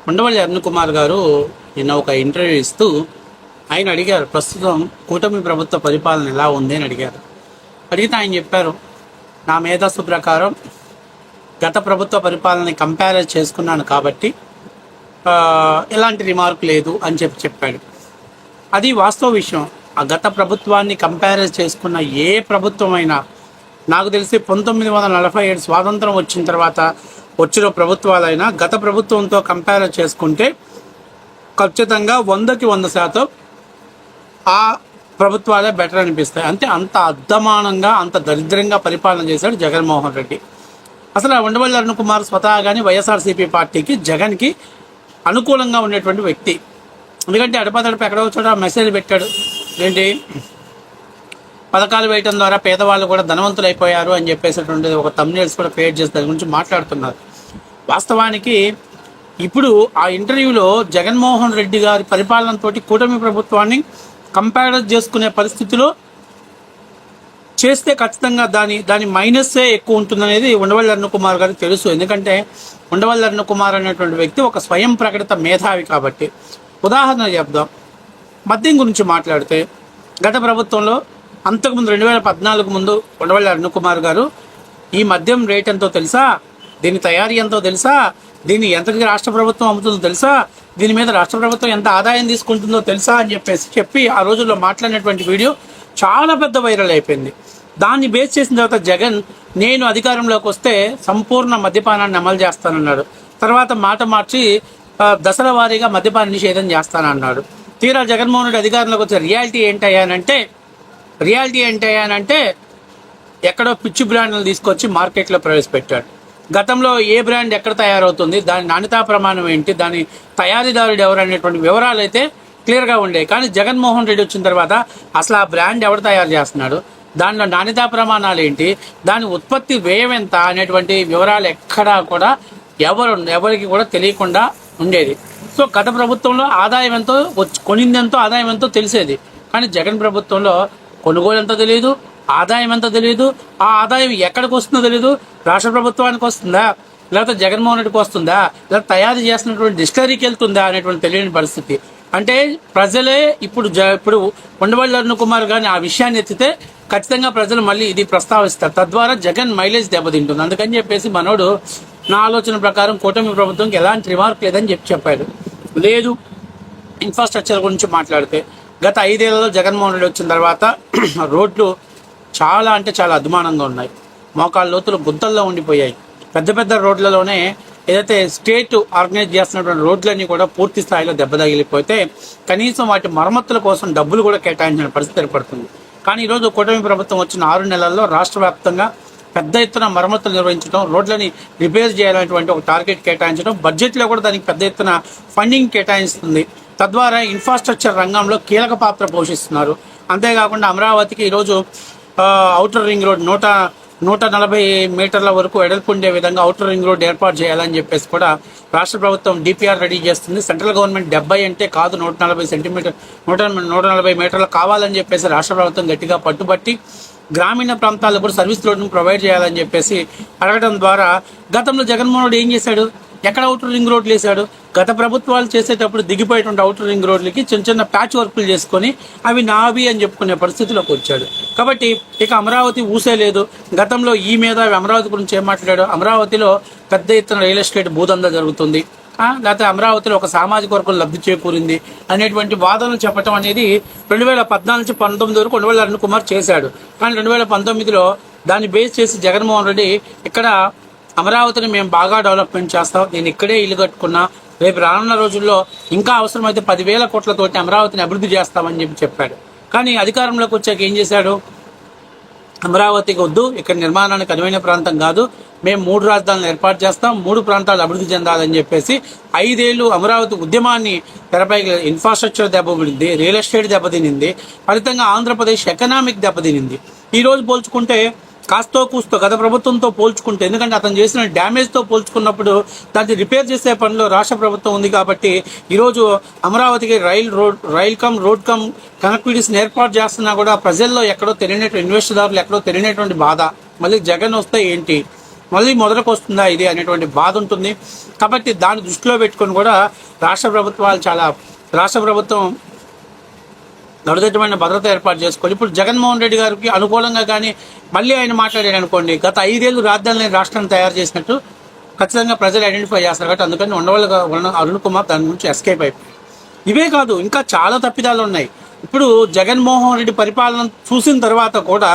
ఉండవల్లి అరుణ్ కుమార్ గారు నిన్న ఒక ఇంటర్వ్యూ ఇస్తూ ఆయన అడిగారు, ప్రస్తుతం కూటమి ప్రభుత్వ పరిపాలన ఎలా ఉంది అని అడిగారు. అడిగితే ఆయన చెప్పారు, నా మేధస్సు ప్రకారం గత ప్రభుత్వ పరిపాలనని కంపేర్ చేసుకున్నాను కాబట్టి ఎలాంటి రిమార్క్ లేదు అని చెప్పాడు. అది వాస్తవ విషయం. ఆ గత ప్రభుత్వాన్ని కంపేర్ చేసుకున్న ఏ ప్రభుత్వమైనా, నాకు తెలిసి 1947 స్వాతంత్రం వచ్చిన తర్వాత వచ్చిన ప్రభుత్వాలైనా గత ప్రభుత్వంతో కంపేర్ చేసుకుంటే ఖచ్చితంగా 100కి 100% ఆ ప్రభుత్వాలే బెటర్ అనిపిస్తాయి. అంటే అంత అద్దమానంగా, అంత దరిద్రంగా పరిపాలన చేశాడు జగన్మోహన్ రెడ్డి. అసలు ఉండవల్లి అరుణ్ కుమార్ స్వతహాగానే వైఎస్ఆర్సీపీ పార్టీకి, జగన్కి అనుకూలంగా ఉండేటువంటి వ్యక్తి. ఎందుకంటే అడపదడప ఎక్కడో చోట మెసేజ్ పెట్టాడు, ఏంటి పథకాలు వేయటం ద్వారా పేదవాళ్ళు కూడా ధనవంతులు అయిపోయారు అని చెప్పేసినటువంటి ఒక థంబ్నెయిల్స్ కూడా క్రియేట్ చేసి దాని గురించి మాట్లాడుతున్నారు. వాస్తవానికి ఇప్పుడు ఆ ఇంటర్వ్యూలో జగన్మోహన్ రెడ్డి గారి పరిపాలనతో కూటమి ప్రభుత్వాన్ని కంపేర్ చేసుకునే పరిస్థితిలో చేస్తే ఖచ్చితంగా దాని మైనస్సే ఎక్కువ ఉంటుందనేది ఉండవల్లి అరుణ్ కుమార్ గారికి తెలుసు. ఎందుకంటే ఉండవల్లి అరుణ్ కుమార్ అనేటువంటి వ్యక్తి ఒక స్వయం ప్రకటిత మేధావి కాబట్టి. ఉదాహరణ చెప్దాం, మద్యం గురించి మాట్లాడితే గత ప్రభుత్వంలో అంతకుముందు 2014 ముందు ఉండవల్లి అరుణ్ కుమార్ గారు ఈ మద్యం రేట్ ఎంతో తెలుసా, దీని తయారీ ఎంతో తెలుసా, దీన్ని ఎంతకి రాష్ట్ర ప్రభుత్వం అమ్ముతుందో తెలుసా, దీని మీద రాష్ట్ర ప్రభుత్వం ఎంత ఆదాయం తీసుకుంటుందో తెలుసా అని చెప్పి ఆ రోజుల్లో మాట్లాడినటువంటి వీడియో చాలా పెద్ద వైరల్ అయిపోయింది. దాన్ని బేస్ చేసిన తర్వాత జగన్, నేను అధికారంలోకి వస్తే సంపూర్ణ మద్యపానాన్ని అమలు చేస్తానన్నాడు. తర్వాత మాట మార్చి దశల వారీగా మద్యపాన నిషేధం చేస్తానన్నాడు. తీరా జగన్మోహన్ రెడ్డి అధికారంలోకి వచ్చే రియాలిటీ ఏంటయ్యానంటే ఎక్కడో పిచ్చి బ్రాండ్లను తీసుకొచ్చి మార్కెట్లో ప్రవేశపెట్టాడు. గతంలో ఏ బ్రాండ్ ఎక్కడ తయారవుతుంది, దాని నాణ్యతా ప్రమాణం ఏంటి, దాని తయారీదారుడు ఎవరు అనేటువంటి వివరాలు అయితే క్లియర్గా ఉండేవి. కానీ జగన్మోహన్ రెడ్డి వచ్చిన తర్వాత అసలు ఆ బ్రాండ్ ఎవరు తయారు చేస్తున్నాడు, దానిలో నాణ్యతా ప్రమాణాలు ఏంటి, దాని ఉత్పత్తి వ్యయం ఎంత అనేటువంటి వివరాలు ఎక్కడా కూడా ఎవరికి కూడా తెలియకుండా ఉండేది. సో గత ప్రభుత్వంలో ఆదాయం ఎంతో, కొనిందెంతో ఆదాయం ఎంతో తెలిసేది. కానీ జగన్ ప్రభుత్వంలో కొనుగోలు ఎంతో తెలియదు, ఆదాయం ఎంతో తెలియదు, ఆ ఆదాయం ఎక్కడికి వస్తుందో తెలియదు, రాష్ట్ర ప్రభుత్వానికి వస్తుందా, లేకపోతే జగన్మోహన్ రెడ్డికి వస్తుందా, లేదా తయారు చేసినటువంటి డిస్టరీకి వెళ్తుందా అనేటువంటి తెలియని పరిస్థితి. అంటే ప్రజలే ఇప్పుడు ఉండవల్లి అరుణ్ కుమార్ గారిని ఆ విషయాన్ని ఎత్తితే ఖచ్చితంగా ప్రజలు మళ్ళీ ఇది ప్రస్తావిస్తారు. తద్వారా జగన్ మైలేజ్ దెబ్బతింటుంది. అందుకని చెప్పేసి మనోడు నా ఆలోచన ప్రకారం కూటమి ప్రభుత్వంకి ఎలాంటి రిమార్క్ లేదని చెప్పాడు. లేదు, ఇన్ఫ్రాస్ట్రక్చర్ గురించి మాట్లాడితే గత 5 ఏళ్లలో జగన్మోహన్ రెడ్డి వచ్చిన తర్వాత రోడ్లు చాలా అధ్వానంగా ఉన్నాయి. మోకాళ్ళ లోతులు గుంతల్లో ఉండిపోయాయి. పెద్ద పెద్ద రోడ్లలోనే ఏదైతే స్టేట్ ఆర్గనైజ్ చేస్తున్నటువంటి రోడ్లన్నీ కూడా పూర్తి స్థాయిలో దెబ్బతగిలిపోతే కనీసం వాటి మరమ్మతుల కోసం డబ్బులు కూడా కేటాయించిన పరిస్థితి ఏర్పడుతుంది. కానీ ఈరోజు కూటమి ప్రభుత్వం వచ్చిన 6 నెలల్లో రాష్ట్ర వ్యాప్తంగా పెద్ద ఎత్తున మరమ్మతులు నిర్వహించడం, రోడ్లని రిపేర్ చేయాలనేటువంటి ఒక టార్గెట్ కేటాయించడం, బడ్జెట్లో కూడా దానికి పెద్ద ఎత్తున ఫండింగ్ కేటాయిస్తుంది. తద్వారా ఇన్ఫ్రాస్ట్రక్చర్ రంగంలో కీలక పాత్ర పోషిస్తున్నారు. అంతేకాకుండా అమరావతికి ఈరోజు ఔటర్ రింగ్ రోడ్ 140 మీటర్ల వరకు వెడల్పు ఉండే విధంగా ఔటర్ రింగ్ రోడ్ ఏర్పాటు చేయాలని చెప్పేసి కూడా రాష్ట్ర ప్రభుత్వం డిపిఆర్ రెడీ చేస్తుంది. సెంట్రల్ గవర్నమెంట్ 70 అంటే కాదు, 140 మీటర్లు కావాలని చెప్పేసి రాష్ట్ర ప్రభుత్వం గట్టిగా పట్టుబట్టి గ్రామీణ ప్రాంతాల్లో కూడా సర్వీస్ రోడ్ను ప్రొవైడ్ చేయాలని చెప్పేసి అడగడం ద్వారా గతంలో జగన్మోహన్ రెడ్డి ఏం చేశాడు, ఎక్కడ ఔటర్ రింగ్ రోడ్లు వేశాడు, గత ప్రభుత్వాలు చేసేటప్పుడు దిగిపోయేటువంటి ఔటర్ రింగ్ రోడ్లకి చిన్న ప్యాచ్ వర్కులు చేసుకొని అవి నావి అని చెప్పుకునే పరిస్థితిలోకి వచ్చాడు. కాబట్టి ఇక అమరావతి ఊసే లేదు. గతంలో ఈ మీద అమరావతి గురించి ఏం మాట్లాడాడు, అమరావతిలో పెద్ద ఎత్తున రియల్ ఎస్టేట్ భూదందా జరుగుతుంది, లేకపోతే అమరావతిలో ఒక సామాజిక వర్గం లబ్ధి చేకూరింది అనేటువంటి వాదనలు చెప్పడం అనేది 2014 నుంచి 19 వరకు ఉండవల్లి అరుణ్ కుమార్ చేశాడు. కానీ 2019లో దాన్ని బేస్ చేసి జగన్మోహన్ రెడ్డి ఇక్కడ అమరావతిని మేము బాగా డెవలప్మెంట్ చేస్తాం, నేను ఇక్కడే ఇల్లు కట్టుకున్నా, రేపు రానున్న రోజుల్లో ఇంకా అవసరమైతే 10,000 కోట్లతోటి అమరావతిని అభివృద్ధి చేస్తామని చెప్పాడు. కానీ అధికారంలోకి వచ్చాక ఏం చేశాడు, అమరావతికి వద్దు, ఇక్కడ నిర్మాణానికి అనువైన ప్రాంతం కాదు, మేము 3 రాజధానులు ఏర్పాటు చేస్తాం, 3 ప్రాంతాలు అభివృద్ధి చెందాలని చెప్పేసి 5 ఏళ్ళు అమరావతి ఉద్యమాన్ని తెరపై ఇన్ఫ్రాస్ట్రక్చర్ దెబ్బతినింది, రియల్ ఎస్టేట్ దెబ్బతినింది, ఫలితంగా ఆంధ్రప్రదేశ్ ఎకనామిక్ దెబ్బతినింది. ఈరోజు పోల్చుకుంటే కాస్తో కూస్తో గత ప్రభుత్వంతో పోల్చుకుంటే, ఎందుకంటే అతను చేసిన డ్యామేజ్తో పోల్చుకున్నప్పుడు దాన్ని రిపేర్ చేసే పనిలో రాష్ట్ర ప్రభుత్వం ఉంది. కాబట్టి ఈరోజు అమరావతికి రైల్ కమ్ రోడ్ కమ్ కనెక్టివిటీస్ని ఏర్పాటు చేస్తున్నా కూడా ప్రజల్లో ఎక్కడో తెలియనటువంటి, ఇన్వెస్టర్దారులు ఎక్కడో తెలియనటువంటి బాధ. మళ్ళీ జగన్ వస్తే ఏంటి, మళ్ళీ మొదలకు వస్తుందా ఇది అనేటువంటి బాధ ఉంటుంది. కాబట్టి దాన్ని దృష్టిలో పెట్టుకొని కూడా రాష్ట్ర ప్రభుత్వం నడుదట్టమైన భద్రత ఏర్పాటు చేసుకోవాలి. ఇప్పుడు జగన్మోహన్ రెడ్డి గారికి అనుకూలంగా కానీ మళ్ళీ ఆయన మాట్లాడారు అనుకోండి, గత 5 ఏళ్ళు రాజధాని రాష్ట్రాన్ని తయారు చేసినట్టు ఖచ్చితంగా ప్రజలు ఐడెంటిఫై చేస్తారు. కాబట్టి అందుకని ఉండవల్లి అరుణ్ కుమార్ దాని నుంచి ఎస్కేప్ అయిపోయి. ఇవే కాదు, ఇంకా చాలా తప్పిదాలు ఉన్నాయి. ఇప్పుడు జగన్మోహన్ రెడ్డి పరిపాలన చూసిన తర్వాత కూడా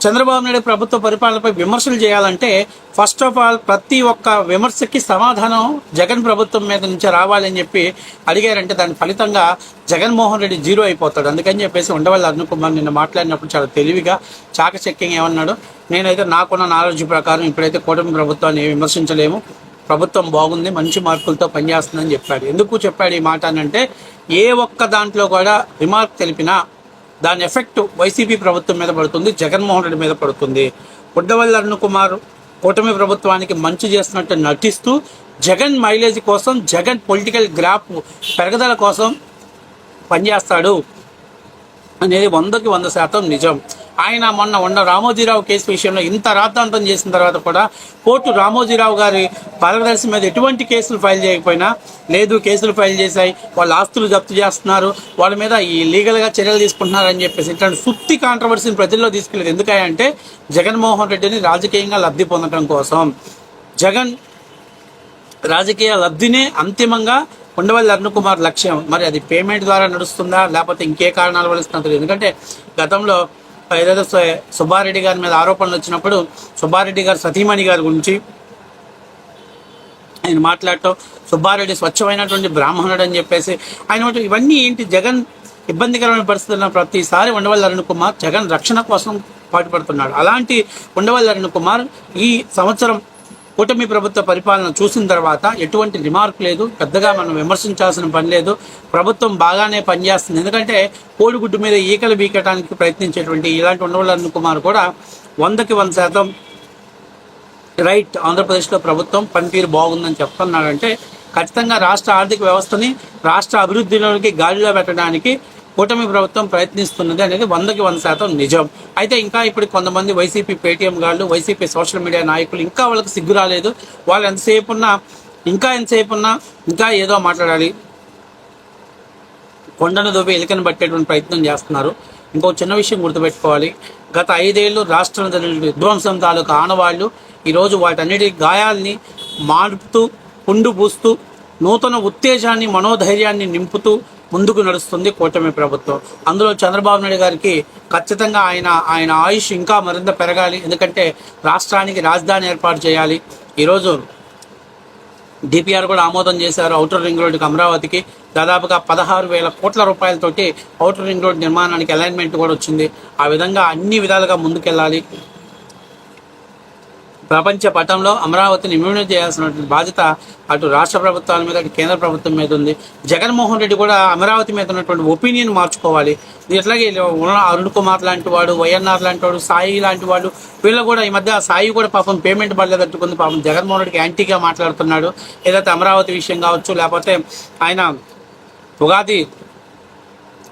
చంద్రబాబు నాయుడు ప్రభుత్వ పరిపాలనపై విమర్శలు చేయాలంటే ఫస్ట్ ఆఫ్ ఆల్ ప్రతి ఒక్క విమర్శకి సమాధానం జగన్ ప్రభుత్వం మీద నుంచి రావాలని చెప్పి అడిగారంటే దాని ఫలితంగా జగన్మోహన్ రెడ్డి జీరో అయిపోతాడు. అందుకని చెప్పేసి ఉండవల్లి అరుణ్ కుమార్ నిన్న మాట్లాడినప్పుడు చాలా తెలివిగా చాకచక్యంగా ఏమన్నాడు, నేనైతే నాకున్న నాలెడ్జ్ ప్రకారం ఇప్పుడైతే కూటమి ప్రభుత్వాన్ని విమర్శించలేము, ప్రభుత్వం బాగుంది, మంచి మార్కులతో పనిచేస్తుందని చెప్పాడు. ఎందుకు చెప్పాడు ఈ మాట అంటే ఏ ఒక్క దాంట్లో కూడా రిమార్క్ తెలిపినా దాని ఎఫెక్ట్ వైసీపీ ప్రభుత్వం మీద పడుతుంది, జగన్మోహన్ రెడ్డి మీద పడుతుంది. ఉండవల్లి అరుణ్ కుమార్ కూటమి ప్రభుత్వానికి మంచి చేస్తున్నట్టు నటిస్తూ జగన్ మైలేజ్ కోసం, జగన్ పొలిటికల్ గ్రాఫ్ పెరుగుదల కోసం పనిచేస్తాడు అనేది 100కి 100% నిజం. ఆయన మొన్న రామోజీరావు కేసు విషయంలో ఇంత రాద్ధాంతం చేసిన తర్వాత కూడా కోర్టు రామోజీరావు గారి పారదర్శి మీద ఎటువంటి కేసులు ఫైల్ చేయకపోయినా, లేదు కేసులు ఫైల్ చేశాయి, వాళ్ళ ఆస్తులు జప్తు చేస్తున్నారు, వాళ్ళ మీద ఈ లీగల్గా చర్యలు తీసుకుంటున్నారు అని చెప్పేసి ఇట్లాంటి సుత్తి కాంట్రవర్సీని ప్రజల్లో తీసుకెళ్ళేది ఎందుకంటే జగన్మోహన్ రెడ్డిని రాజకీయంగా లబ్ధి పొందడం కోసం. జగన్ రాజకీయ లబ్ధినే అంతిమంగా ఉండవల్లి అరుణ్ కుమార్ లక్ష్యం. మరి అది పేమెంట్ ద్వారా నడుస్తుందా లేకపోతే ఇంకే కారణాల వల్ల ఇస్తున్నారు? ఎందుకంటే గతంలో ఏదైతే సుబ్బారెడ్డి గారి మీద ఆరోపణలు వచ్చినప్పుడు సుబ్బారెడ్డి గారు సతీమణి గారి గురించి ఆయన మాట్లాడటం, సుబ్బారెడ్డి స్వచ్ఛమైనటువంటి బ్రాహ్మణుడు అని చెప్పేసి ఆయన ఇవన్నీ ఏంటి, జగన్ ఇబ్బందికరమైన పరిస్థితుల్లో ప్రతిసారి ఉండవల్లి అరుణ్ కుమార్ జగన్ రక్షణ కోసం పాటుపడుతున్నాడు. అలాంటి ఉండవల్లి అరుణ్ కుమార్ ఈ సంవత్సరం కూటమి ప్రభుత్వ పరిపాలన చూసిన తర్వాత ఎటువంటి రిమార్క్ లేదు, పెద్దగా మనం విమర్శించాల్సిన పని లేదు, ప్రభుత్వం బాగానే పనిచేస్తుంది. ఎందుకంటే కోడిగుడ్డు మీద ఈకలు బీకటానికి ప్రయత్నించేటువంటి ఇలాంటి ఉండవల్లి అరుణ్ కుమార్ కూడా 100కి 100% రైట్, ఆంధ్రప్రదేశ్లో ప్రభుత్వం పనితీరు బాగుందని చెప్తున్నాడంటే ఖచ్చితంగా రాష్ట్ర ఆర్థిక వ్యవస్థని రాష్ట్ర అభివృద్ధిలోకి గాలిలో పెట్టడానికి కూటమి ప్రభుత్వం ప్రయత్నిస్తున్నది అనేది 100కి 100% నిజం. అయితే ఇంకా ఇప్పుడు కొంతమంది వైసీపీ పేటీఎం గాళ్ళు, వైసీపీ సోషల్ మీడియా నాయకులు ఇంకా వాళ్ళకి సిగ్గు రాలేదు. వాళ్ళు ఎంతసేపు ఉన్నా ఇంకా ఏదో మాట్లాడాలి, కొండను దోపి ఎలికను పట్టేటువంటి ప్రయత్నం చేస్తున్నారు. ఇంకో చిన్న విషయం గుర్తుపెట్టుకోవాలి, గత 5 ఏళ్ళు రాష్ట్రం విధ్వంసం తాలూకా ఆనవాళ్లు ఈరోజు వాటన్నిటి గాయాల్ని మారుపుతూ, పుండు పూస్తూ, నూతన ఉత్తేజాన్ని, మనోధైర్యాన్ని నింపుతూ ముందుకు నడుస్తుంది కూటమి ప్రభుత్వం. అందులో చంద్రబాబు నాయుడు గారికి ఖచ్చితంగా ఆయన ఆయుష్ ఇంకా మరింత పెరగాలి. ఎందుకంటే రాష్ట్రానికి రాజధాని ఏర్పాటు చేయాలి. ఈరోజు డిపిఆర్ కూడా ఆమోదం చేశారు ఔటర్ రింగ్ రోడ్డుకి, అమరావతికి దాదాపుగా 16,000 కోట్ల రూపాయలతోటి ఔటర్ రింగ్ రోడ్ నిర్మాణానికి అలైన్మెంట్ కూడా వచ్చింది. ఆ విధంగా అన్ని విధాలుగా ముందుకెళ్ళాలి. ప్రపంచ పటంలో అమరావతిని ఇమ్యూనైజ్ చేయాల్సినటువంటి బాధ్యత అటు రాష్ట్ర ప్రభుత్వాల మీద, అటు కేంద్ర ప్రభుత్వం మీద ఉంది. జగన్మోహన్ రెడ్డి కూడా అమరావతి మీద ఉన్నటువంటి ఒపీనియన్ మార్చుకోవాలి. ఇట్లాగే అరుణ్ కుమార్ లాంటి వాడు, వైఎన్ఆర్ లాంటి వాడు, సాయి లాంటి వాడు, వీళ్ళు కూడా ఈ మధ్య సాయి కూడా పాపం పేమెంట్ పడలేదట్టుకుంది. పాపం జగన్మోహన్ రెడ్డికి యాంటీగా మాట్లాడుతున్నాడు. ఏదైతే అమరావతి విషయం కావచ్చు, లేకపోతే ఆయన ఉగాది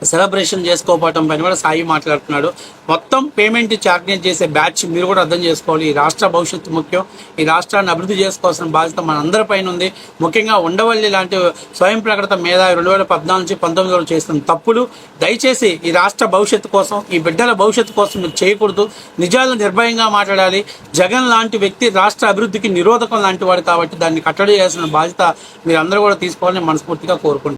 సెలబ్రేషన్ చేసుకోకపోవటం పైన కూడా సాయి మాట్లాడుతున్నాడు. మొత్తం పేమెంట్ చార్జెస్ చేసే బ్యాచ్ మీరు కూడా అర్థం చేసుకోవాలి. ఈ రాష్ట్ర భవిష్యత్తు ముఖ్యం. ఈ రాష్ట్రాన్ని అభివృద్ధి చేసుకోవాల్సిన బాధ్యత మన అందరి పైన ఉంది. ముఖ్యంగా ఉండవల్లి లాంటి స్వయం ప్రకటన మీద 2014 నుంచి 19 చేస్తున్న తప్పులు దయచేసి ఈ రాష్ట్ర భవిష్యత్తు కోసం, ఈ బిడ్డల భవిష్యత్తు కోసం మీరు చేయకూడదు. నిజాలను నిర్భయంగా మాట్లాడాలి. జగన్ లాంటి వ్యక్తి రాష్ట్ర అభివృద్ధికి నిరోధకం లాంటి వాడు కాబట్టి దాన్ని కట్టడి చేయాల్సిన బాధ్యత మీరు అందరూ కూడా తీసుకోవాలని మనస్ఫూర్తిగా కోరుకుంటున్నాను.